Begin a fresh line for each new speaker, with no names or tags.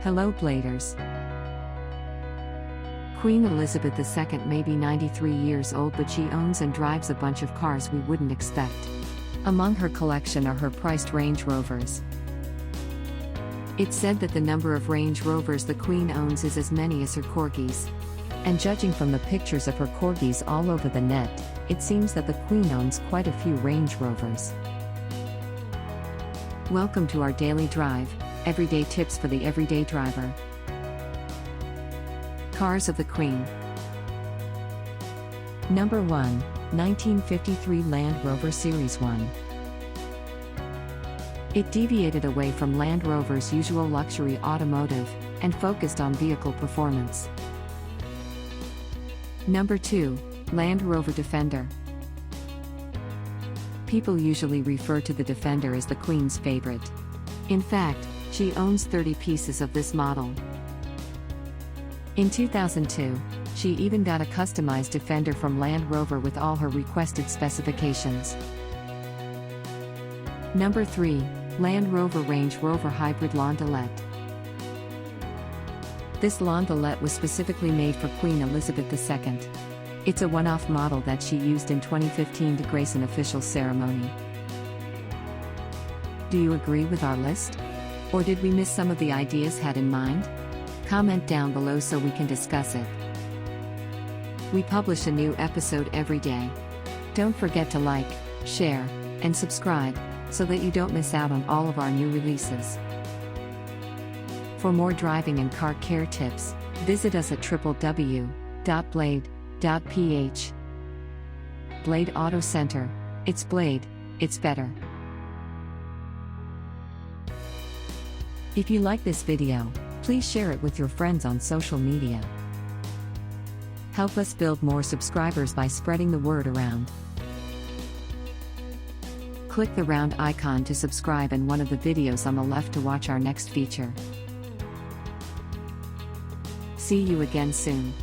Hello Bladers. Queen Elizabeth II may be 93 years old, but she owns and drives a bunch of cars we wouldn't expect. Among her collection are her priced Range Rovers. It's said that the number of Range Rovers the Queen owns is as many as her corgis. And judging from the pictures of her corgis all over the net, it seems that the Queen owns quite a few Range Rovers. Welcome to our daily drive, everyday tips for the everyday driver. Cars of the Queen. Number 1, 1953 Land Rover Series 1. It deviated away from Land Rover's usual luxury automotive and focused on vehicle performance. Number 2, Land Rover Defender. People usually refer to the Defender as the Queen's favorite. In fact, she owns 30 pieces of this model. In 2002, she even got a customized Defender from Land Rover with all her requested specifications. Number 3, Land Rover Range Rover Hybrid Landaulet. This Landaulet was specifically made for Queen Elizabeth II. It's a one-off model that she used in 2015 to grace an official ceremony. Do you agree with our list? Or did we miss some of the ideas had in mind? Comment down below so we can discuss it. We publish a new episode every day. Don't forget to like, share, and subscribe, so that you don't miss out on all of our new releases. For more driving and car care tips, visit us at www.blade.ph. Blade Auto Center. It's Blade, it's better. If you like this video, please share it with your friends on social media. Help us build more subscribers by spreading the word around. Click the round icon to subscribe and one of the videos on the left to watch our next feature. See you again soon.